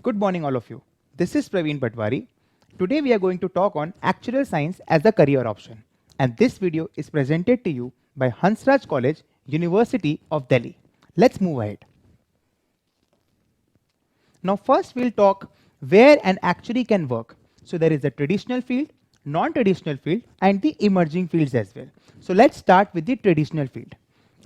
Good morning, all of you. This is Praveen Patwari. Today we are going to talk on actuarial science as a career option. And this video is presented to you by Hansraj College, University of Delhi. Let's move ahead. Now first we'll talk where an actuary can work. So there is a traditional field, non-traditional field and the emerging fields as well. So let's start with the traditional field.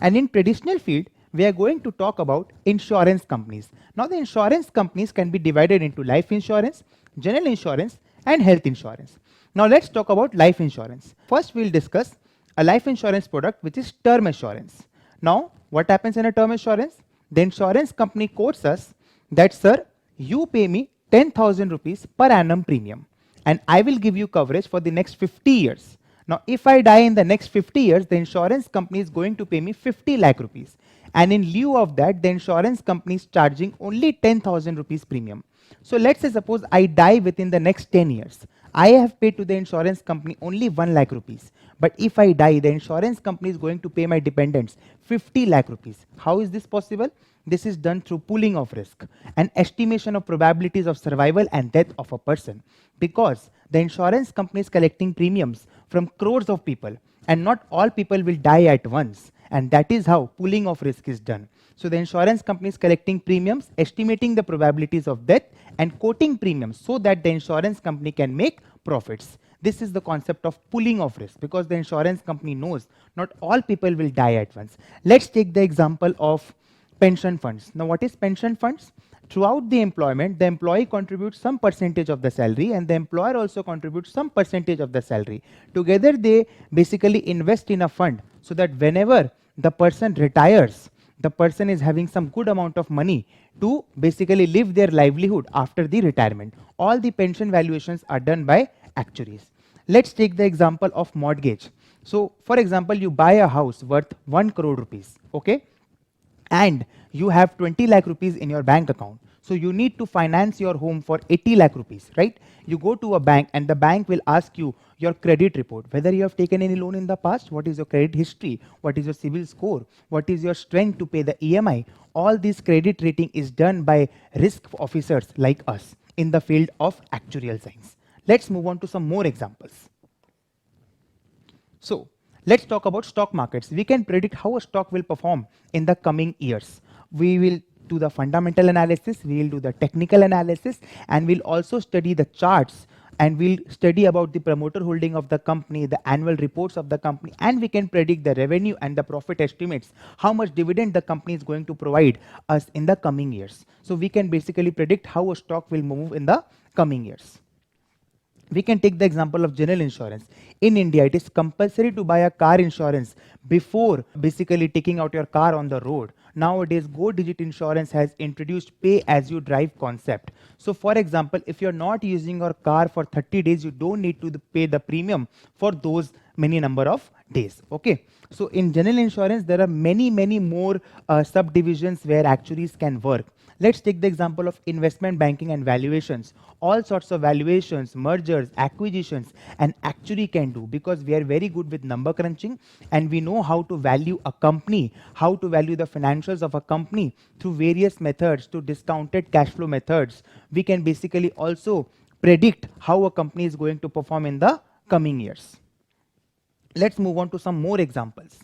And in traditional field, we are going to talk about insurance companies. Now the insurance companies can be divided into life insurance, general insurance and health insurance. Now let's talk about life insurance. First we'll discuss a life insurance product which is term insurance. Now what happens in a term insurance? The insurance company quotes us that, sir, you pay me 10,000 rupees per annum premium and I will give you coverage for the next 50 years. Now, if I die in the next 50 years, the insurance company is going to pay me 50 lakh rupees. And in lieu of that, the insurance company is charging only 10,000 rupees premium. So let's say suppose I die within the next 10 years. I have paid to the insurance company only 1 lakh rupees. But if I die, the insurance company is going to pay my dependents 50 lakh rupees. How is this possible? This is done through pooling of risk and estimation of probabilities of survival and death of a person, because the insurance company is collecting premiums from crores of people and not all people will die at once, and that is how pooling of risk is done. So the insurance company is collecting premiums, estimating the probabilities of death and quoting premiums so that the insurance company can make profits. This is the concept of pooling of risk, because the insurance company knows not all people will die at once. Let's take the example of pension funds. Now what is pension funds? Throughout the employment, the employee contributes some percentage of the salary and the employer also contributes some percentage of the salary. Together they basically invest in a fund so that whenever the person retires, the person is having some good amount of money to basically live their livelihood after the retirement. All the pension valuations are done by actuaries. Let's take the example of mortgage. So for example, you buy a house worth 1 crore rupees, okay? And you have 20 lakh rupees in your bank account. So you need to finance your home for 80 lakh rupees, right? You go to a bank and the bank will ask you your credit report, whether you have taken any loan in the past, what is your credit history, what is your CIBIL score, what is your strength to pay the EMI. All this credit rating is done by risk officers like us in the field of actuarial science. Let's move on to some more examples. So let's talk about stock markets. We can predict how a stock will perform in the coming years. We will do the fundamental analysis, we will do the technical analysis, and we'll also study the charts, and we'll study about the promoter holding of the company, the annual reports of the company, and we can predict the revenue and the profit estimates, how much dividend the company is going to provide us in the coming years. So we can basically predict how a stock will move in the coming years. We can take the example of general insurance. In India, it is compulsory to buy a car insurance before basically taking out your car on the road. Nowadays, Go Digit Insurance has introduced pay as you drive concept. So for example, if you're not using your car for 30 days, you don't need to pay the premium for those many number of days. Okay. So in general insurance, there are many more subdivisions where actuaries can work. Let's take the example of investment banking and valuations. All sorts of valuations, mergers, acquisitions, an actuary can do, because we are very good with number crunching and we know how to value a company, how to value the financials of a company through various methods, to discounted cash flow methods. We can basically also predict how a company is going to perform in the coming years. Let's move on to some more examples.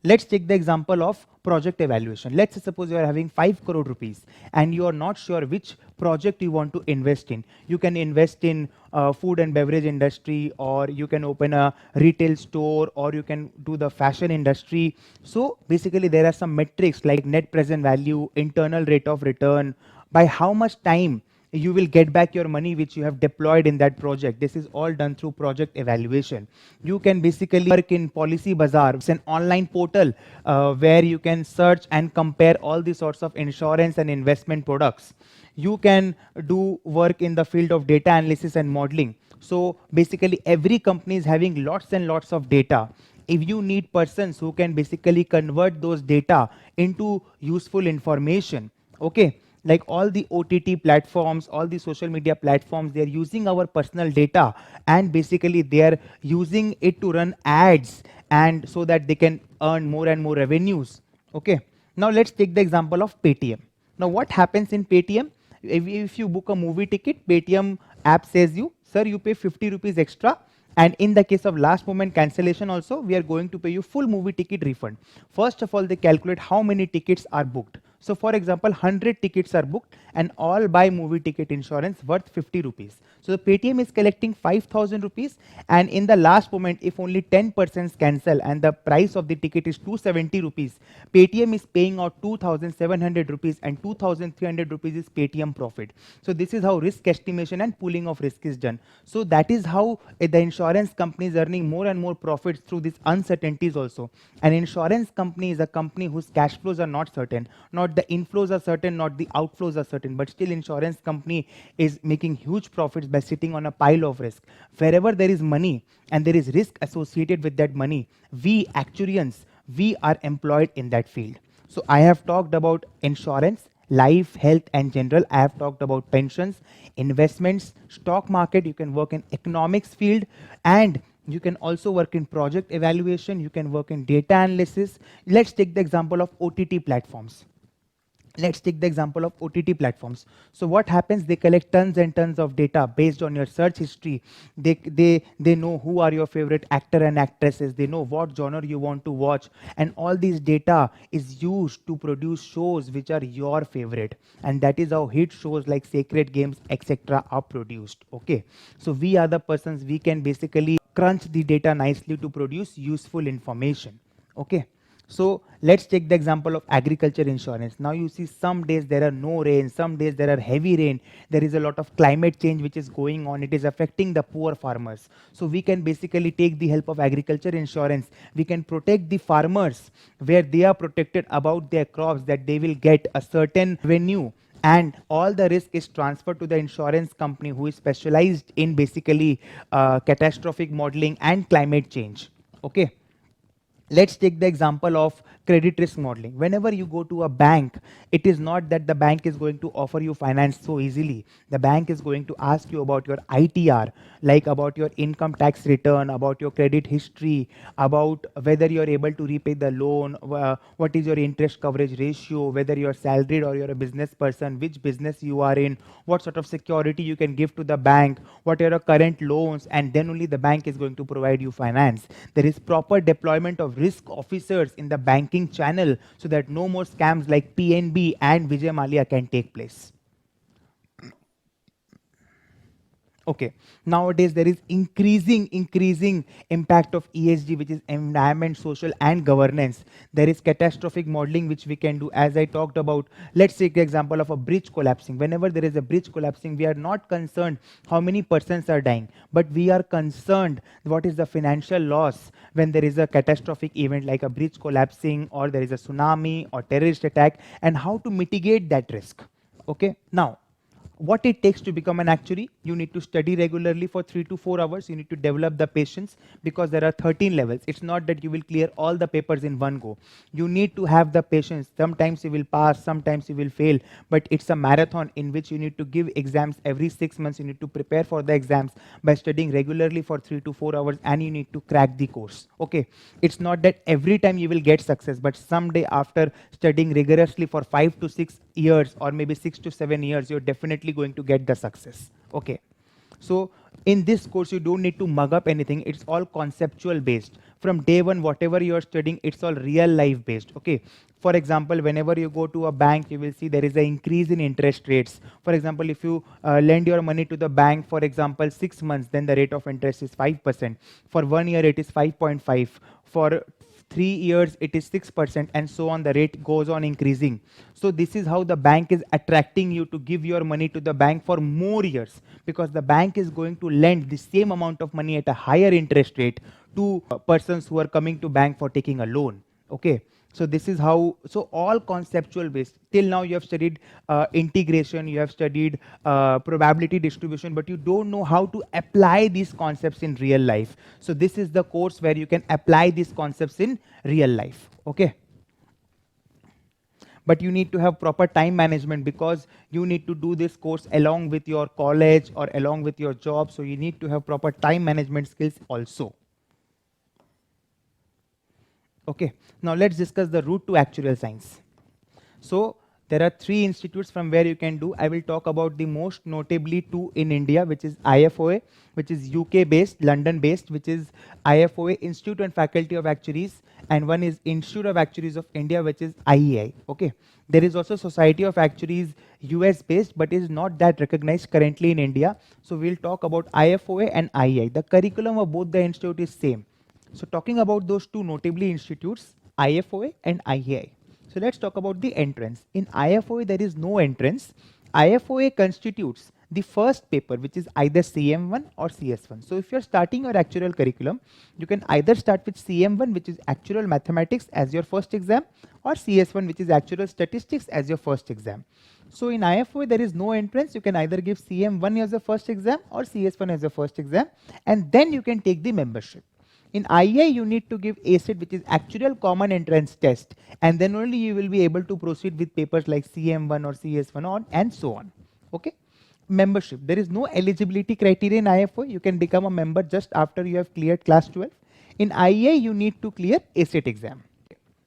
Let's take the example of project evaluation. Let's say suppose you are having 5 crore rupees and you are not sure which project you want to invest in. You can invest in food and beverage industry, or you can open a retail store, or you can do the fashion industry. So basically there are some metrics like net present value, internal rate of return, by how much time you will get back your money which you have deployed in that project. This is all done through project evaluation. You can basically work in Policy Bazaar. It's an online portal where you can search and compare all these sorts of insurance and investment products. You can do work in the field of data analysis and modeling. So basically every company is having lots and lots of data. If you need persons who can basically convert those data into useful information, okay, like all the OTT platforms, all the social media platforms, they are using our personal data and basically they are using it to run ads, and so that they can earn more and more revenues. Okay. Now let's take the example of Paytm. Now what happens in Paytm? If you book a movie ticket, Paytm app says you, sir, you pay 50 rupees extra, and in the case of last moment cancellation also, we are going to pay you full movie ticket refund. First of all, they calculate how many tickets are booked. So for example, 100 tickets are booked and all by movie ticket insurance worth 50 rupees. So the Paytm is collecting 5,000 rupees, and in the last moment, if only 10% cancel and the price of the ticket is 270 rupees, Paytm is paying out 2,700 rupees, and 2,300 rupees is Paytm profit. So this is how risk estimation and pooling of risk is done. So that is how the insurance company is earning more and more profits through these uncertainties also. An insurance company is a company whose cash flows are not certain, not the inflows are certain, not the outflows are certain, but still insurance company is making huge profits by sitting on a pile of risk. Wherever there is money and there is risk associated with that money, we actuarians, we are employed in that field. So I have talked about insurance, life, health, and general. I have talked about pensions, investments, stock market. You can work in economics field, and you can also work in project evaluation. You can work in data analysis. Let's take the example of OTT platforms. Let's take the example of OTT platforms. So what happens? They collect tons and tons of data based on your search history. They know who are your favorite actor and actresses. They know what genre you want to watch, and all these data is used to produce shows which are your favorite. And that is how hit shows like Sacred Games, etc. are produced. Okay, so we are the persons, we can basically crunch the data nicely to produce useful information. Okay. So let's take the example of agriculture insurance. Now you see some days there are no rain, some days there are heavy rain. There is a lot of climate change which is going on. It is affecting the poor farmers. So we can basically take the help of agriculture insurance. We can protect the farmers where they are protected about their crops, that they will get a certain revenue, and all the risk is transferred to the insurance company who is specialized in basically catastrophic modeling and climate change. Okay. Let's take the example of credit risk modeling. Whenever you go to a bank, it is not that the bank is going to offer you finance so easily. The bank is going to ask you about your ITR, like about your income tax return, about your credit history, about whether you're able to repay the loan, what is your interest coverage ratio, whether you're salaried or you're a business person, which business you are in, what sort of security you can give to the bank, what are your current loans, and then only the bank is going to provide you finance. There is proper deployment of risk officers in the banking channel so that no more scams like PNB and Vijay Mallya can take place. Okay, nowadays there is increasing impact of ESG, which is environment, social, and governance. There is catastrophic modeling which we can do, as I talked about. Let's take the example of a bridge collapsing. Whenever there is a bridge collapsing, we are not concerned how many persons are dying, but we are concerned what is the financial loss when there is a catastrophic event like a bridge collapsing, or there is a tsunami or terrorist attack, and how to mitigate that risk. Okay, now what it takes to become an actuary: you need to study regularly for 3 to 4 hours. You need to develop the patience, because there are 13 levels. It's not that you will clear all the papers in one go. You need to have the patience. Sometimes you will pass, sometimes you will fail, but it's a marathon in which you need to give exams every 6 months. You need to prepare for the exams by studying regularly for 3 to 4 hours, and you need to crack the course. Okay, it's not that every time you will get success, but someday after studying rigorously for 5 to 6 years, or maybe 6 to 7 years, you're definitely going to get the success. Okay, so in this course you don't need to mug up anything. It's all conceptual based. From day one, whatever you're studying, it's all real life based. Okay, for example, whenever you go to a bank, you will see there is an increase in interest rates. For example, if you lend your money to the bank for example 6 months, then the rate of interest is 5%. For 1 year it is 5.5. For 3 years it is 6%, and so on. The rate goes on increasing. So this is how the bank is attracting you to give your money to the bank for more years, because the bank is going to lend the same amount of money at a higher interest rate to persons who are coming to bank for taking a loan. Okay, so this is how, so all conceptual based. Till now you have studied integration, you have studied probability distribution, but you don't know how to apply these concepts in real life. So this is the course where you can apply these concepts in real life. Okay, but you need to have proper time management, because you need to do this course along with your college or along with your job. So you need to have proper time management skills also. Okay, now let's discuss the route to actuarial science. So There are 3 institutes from where you can do. I will talk about the most notably 2 in India, which is IFOA, which is UK based, London based, which is IFOA, Institute and Faculty of Actuaries, and one is Institute of Actuaries of India, which is IEI. Okay. There is also Society of Actuaries, US based, but is not that recognized currently in India. So we'll talk about IFOA and IEI. The curriculum of both the institute is same. So talking about those 2 notably institutes, IFOA and IEI. So let's talk about the entrance. In IFOA, there is no entrance. IFOA constitutes the first paper, which is either CM1 or CS1. So if you're starting your actuarial curriculum, you can either start with CM1, which is actuarial mathematics as your first exam, or CS1, which is actuarial statistics as your first exam. So in IFOA, there is no entrance. You can either give CM1 as the first exam or CS1 as the first exam, and then you can take the membership. In IEI, you need to give ACIT, which is Actuarial Common Entrance Test, and then only you will be able to proceed with papers like CM1 or CS1 on and so on. Okay. Membership. There is no eligibility criteria in IFOA. You can become a member just after you have cleared class 12. In IEI, you need to clear ACIT exam.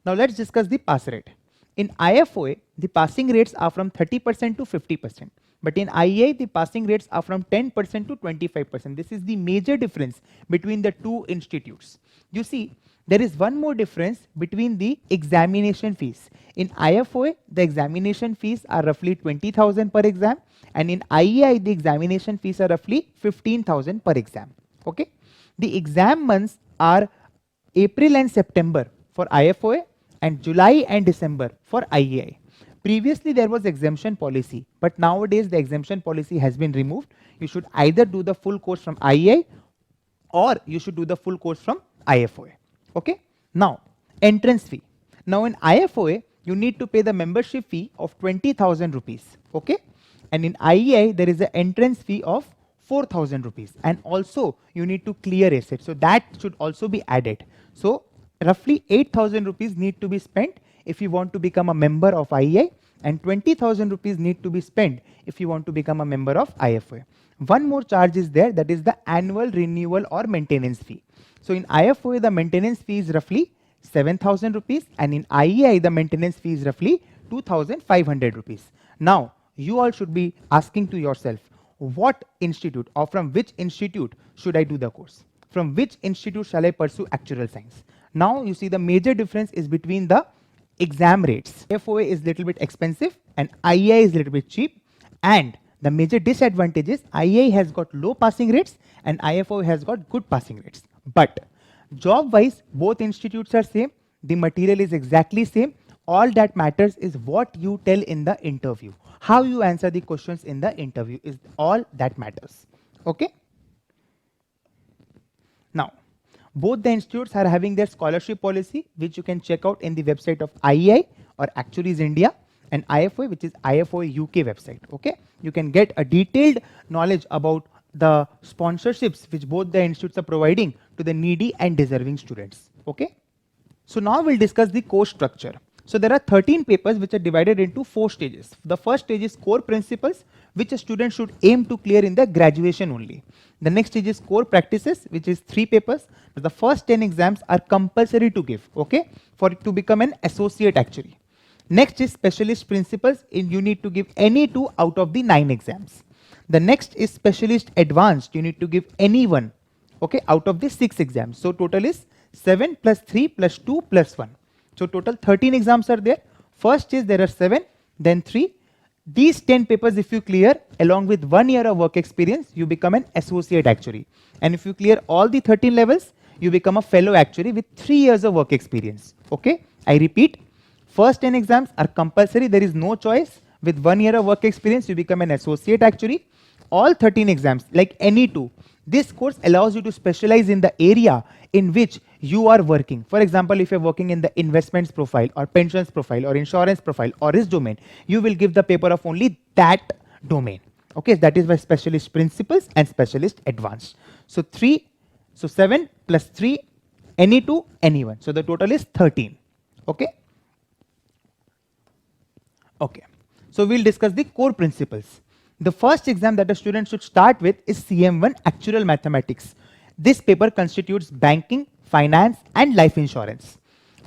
Now let's discuss the pass rate. In IFOA, the passing rates are from 30% to 50%. But in IEI, the passing rates are from 10% to 25%. This is the major difference between the 2 institutes. You see, there is one more difference between the examination fees. In IFOA, the examination fees are roughly 20,000 per exam, and in IEI, the examination fees are roughly 15,000 per exam. Okay? The exam months are April and September for IFOA and July and December for IEI. Previously, there was exemption policy, but nowadays the exemption policy has been removed. You should either do the full course from IEI or you should do the full course from IFOA. Okay. Now, entrance fee. Now in IFOA, you need to pay the membership fee of 20,000 rupees. Okay. And in IEI, there is an entrance fee of 4,000 rupees. And also you need to clear ACIT. So that should also be added. So roughly 8,000 rupees need to be spent if you want to become a member of IEI, and 20,000 rupees need to be spent if you want to become a member of IFOA. One more charge is there, that is the annual renewal or maintenance fee. So in IFOA, the maintenance fee is roughly 7,000 rupees, and in IEI, the maintenance fee is roughly 2,500 rupees. Now, you all should be asking to yourself, what institute or from which institute should I do the course? From which institute shall I pursue actuarial science? Now, you see the major difference is between the exam rates. IFOA is little bit expensive and IEI is little bit cheap, and the major disadvantage is IEI has got low passing rates and IFOA has got good passing rates. But job wise, both institutes are same. The material is exactly same. All that matters is what you tell in the interview. How you answer the questions in the interview is all that matters. Okay. Now, both the institutes are having their scholarship policy, which you can check out in the website of IEI or Actuaries India, and IFOA, which is IFOA UK website. Okay, you can get a detailed knowledge about the sponsorships which both the institutes are providing to the needy and deserving students. Okay, so now we'll discuss the course structure. So there are 13 papers which are divided into 4 stages. The first stage is core principles, which a student should aim to clear in the graduation only. The next stage is core practices, which is 3 papers. The first 10 exams are compulsory to give, okay, for it to become an associate actuary. Next is specialist principles, and you need to give any 2 out of the 9 exams. The next is specialist advanced, you need to give any 1, okay, out of the 6 exams. So total is 7 plus 3 plus 2 plus 1. So total 13 exams are there. First is there are 7, then 3. These 10 papers if you clear along with 1 year of work experience, you become an associate actuary. And if you clear all the 13 levels, you become a fellow actuary with 3 years of work experience. Okay, I repeat, first 10 exams are compulsory, there is no choice. With 1 year of work experience, you become an associate actuary. All 13 exams, like any 2, this course allows you to specialize in the area in which you are working. For example, if you're working in the investments profile or pensions profile or insurance profile or risk domain, you will give the paper of only that domain. Okay, that is why specialist principles and specialist advanced. So 7 plus 3, any 2, any 1. So the total is 13. Okay. Okay. So we'll discuss the core principles. The first exam that a student should start with is CM1 Actuarial Mathematics. This paper constitutes banking, finance and life insurance.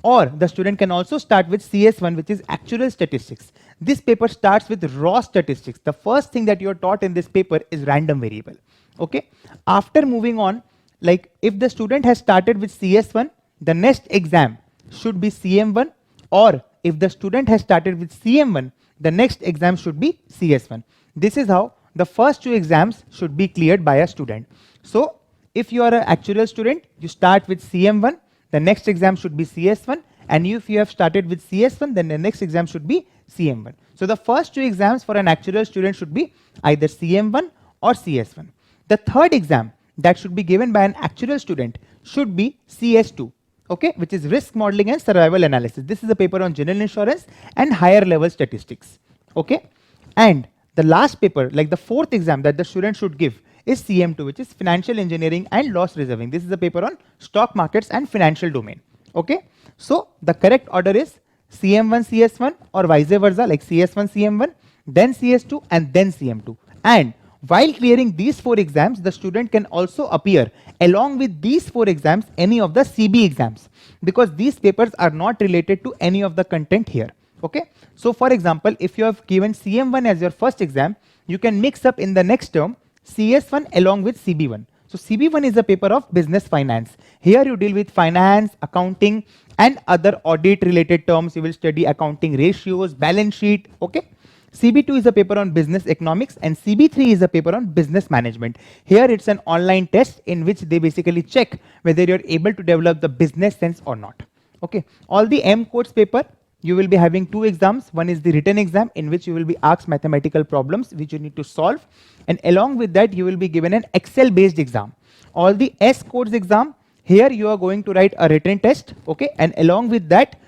Or the student can also start with CS1, which is Actuarial Statistics. this paper starts with raw statistics. The first thing that you're taught in this paper is random variable. Okay. After moving on, like if the student has started with CS1, the next exam should be CM1, or if the student has started with CM1, the next exam should be CS1. This is how the first two exams should be cleared by a student. So if you are an actuarial student, you start with CM1, the next exam should be CS1, and if you have started with CS1, then the next exam should be CM1. So the first two exams for an actuarial student should be either CM1 or CS1. The third exam that should be given by an actuarial student should be CS2, okay, which is risk modeling and survival analysis. This is a paper on general insurance and higher level statistics, okay. And the last paper, like the fourth exam that the student should give, is CM2, which is financial engineering and loss reserving. This is a paper on stock markets and financial domain, okay. So the correct order is CM1 CS1, or vice versa, like CS1 CM1, then CS2, and then CM2. And while clearing these four exams, the student can also appear along with these four exams any of the CB exams, because these papers are not related to any of the content here. Okay. So for example, if you have given CM1 as your first exam, you can mix up in the next term CS1 along with CB1. So CB1 is a paper of business finance. Here you deal with finance, accounting, and other audit related terms. You will study accounting ratios, balance sheet. Okay. CB2 is a paper on business economics, and CB3 is a paper on business management. Here it's an online test in which they basically check whether you're able to develop the business sense or not. Okay. All the M codes paper, you will be having two exams. One is the written exam, in which you will be asked mathematical problems which you need to solve, and along with that you will be given an Excel based exam. All the S codes exam, here you are going to write a written test, okay, and along with that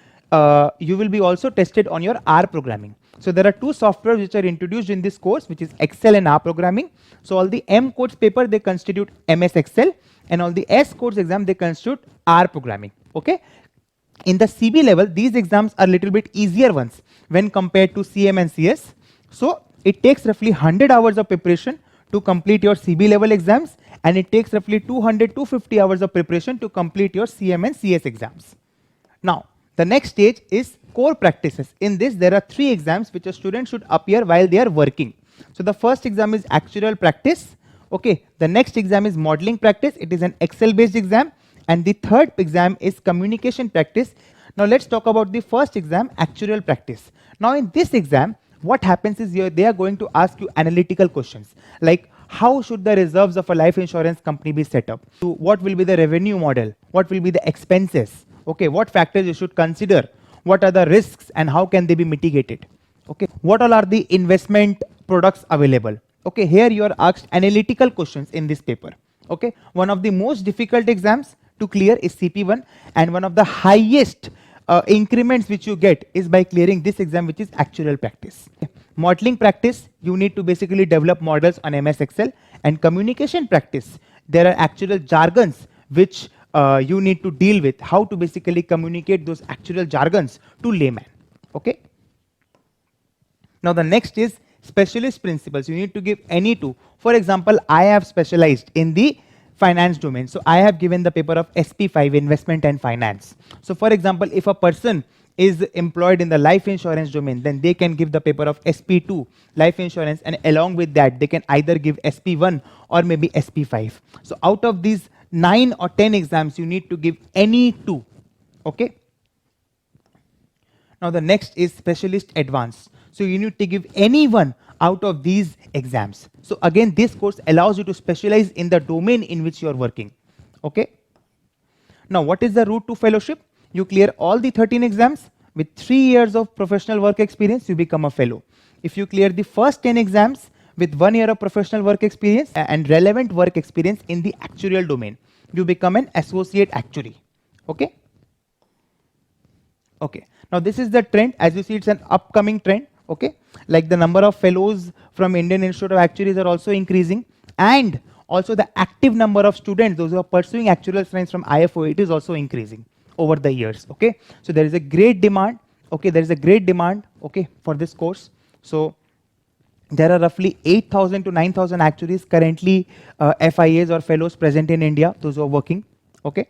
you will be also tested on your R programming. So there are two softwares which are introduced in this course, which is Excel and R programming. So all the M codes paper, they constitute MS Excel, and all the S codes exam, they constitute R programming. Okay. In the CB level, these exams are little bit easier ones when compared to CM and CS. So it takes roughly 100 hours of preparation to complete your CB level exams, and it takes roughly 200-250 hours of preparation to complete your CM and CS exams. Now, the next stage is core practices. In this, there are three exams which a student should appear while they are working. So the first exam is actuarial practice. Okay. The next exam is modeling practice. It is an Excel based exam. And the third exam is communication practice. Now let's talk about the first exam, actuarial practice. Now in this exam, what happens is they are going to ask you analytical questions like how should the reserves of a life insurance company be set up? What will be the revenue model? What will be the expenses? Okay, what factors you should consider? What are the risks and how can they be mitigated? Okay, what all are the investment products available? Okay, here you are asked analytical questions in this paper. Okay, one of the most difficult exams to clear is CP1, and one of the highest increments which you get is by clearing this exam, which is actuarial practice. Okay. Modeling practice, you need to basically develop models on MS Excel, and communication practice, there are actuarial jargons which you need to deal with, how to basically communicate those actuarial jargons to layman. Okay. Now the next is specialist principles. You need to give any two. For example, I have specialized in the finance domain. So I have given the paper of SP5, investment and finance. So for example, if a person is employed in the life insurance domain, then they can give the paper of SP2, life insurance, and along with that, they can either give SP1 or maybe SP5. So out of these 9 or 10 exams, you need to give any two. Okay. Now the next is specialist advanced. So you need to give any one out of these exams. So again, this course allows you to specialize in the domain in which you are working. Okay. Now what is the route to fellowship? You clear all the 13 exams. With 3 years of professional work experience, you become a fellow. If you clear the first 10 exams with 1 year of professional work experience and relevant work experience in the actuarial domain, you become an associate actuary. Okay. Okay. Now this is the trend. As you see, it's an upcoming trend. Okay, like the number of fellows from Indian Institute of Actuaries are also increasing, and also the active number of students, those who are pursuing actuarial science from IFO, it is also increasing over the years. Okay, so there is a great demand. Okay, there is a great demand. Okay, for this course. So there are roughly 8,000 to 9,000 actuaries currently FIAs or fellows present in India, those who are working. Okay.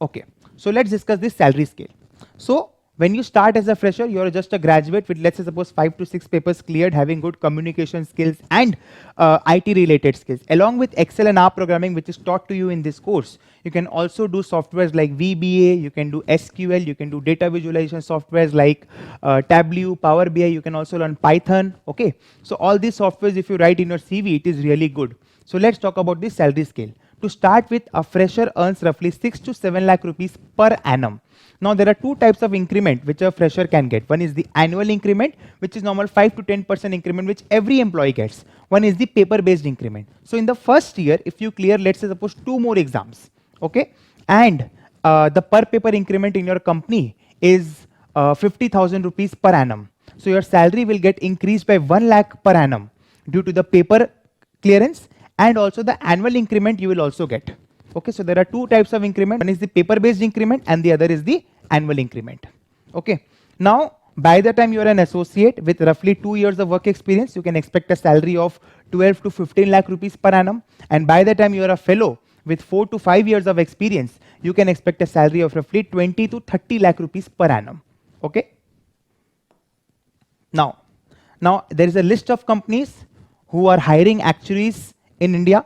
Okay, so let's discuss this salary scale. So When you start as a fresher, you're just a graduate with, let's say, suppose 5 to 6 papers cleared, having good communication skills and IT related skills. Along with Excel and R programming, which is taught to you in this course, you can also do softwares like VBA, you can do SQL, you can do data visualization softwares like Tableau, Power BI, you can also learn Python, okay? So all these softwares, if you write in your CV, it is really good. So let's talk about the salary scale. To start with, a fresher earns roughly 6 to 7 lakh rupees per annum. Now there are two types of increment which a fresher can get. One is the annual increment, which is normal 5 to 10% increment which every employee gets. One is the paper based increment. So in the first year, if you clear, let's say suppose 2 more exams, okay, and the per paper increment in your company is 50,000 rupees per annum. So your salary will get increased by 1 lakh per annum due to the paper clearance, and also the annual increment you will also get. Okay, so there are two types of increment. One is the paper based increment and the other is the annual increment. Okay, now by the time you are an associate with roughly 2 years of work experience, you can expect a salary of 12 to 15 lakh rupees per annum, and by the time you are a fellow with 4 to 5 years of experience, you can expect a salary of roughly 20 to 30 lakh rupees per annum. Okay, now there is a list of companies who are hiring actuaries in India.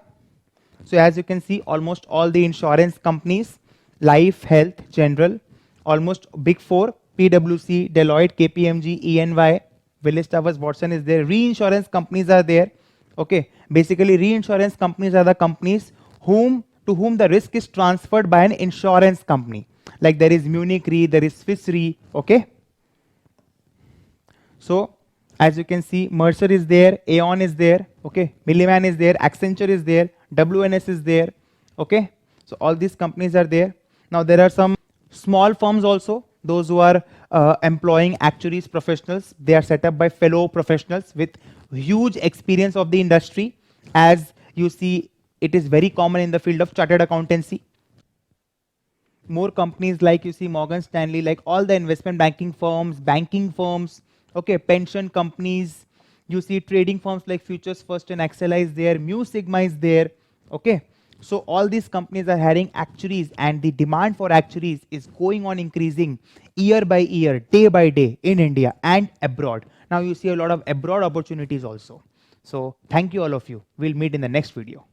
So as you can see, almost all the insurance companies, life, health, general, almost big four, PwC, Deloitte, KPMG, EY, Willis Towers Watson is there. Reinsurance companies are there. Okay, basically reinsurance companies are the companies to whom the risk is transferred by an insurance company. Like there is Munich Re, there is Swiss Re. Okay. So as you can see, Mercer is there, Aon is there, okay, Milliman is there, Accenture is there, WNS is there, okay. So all these companies are there. Now there are some small firms also, those who are employing actuaries professionals. They are set up by fellow professionals with huge experience of the industry. As you see, it is very common in the field of chartered accountancy. More companies like you see Morgan Stanley, like all the investment banking firms, okay, pension companies, you see trading firms like Futures First and Accela is there, Mu Sigma is there, okay. So all these companies are hiring actuaries, and the demand for actuaries is going on increasing year by year, day by day in India and abroad. Now you see a lot of abroad opportunities also. So thank you all of you. We'll meet in the next video.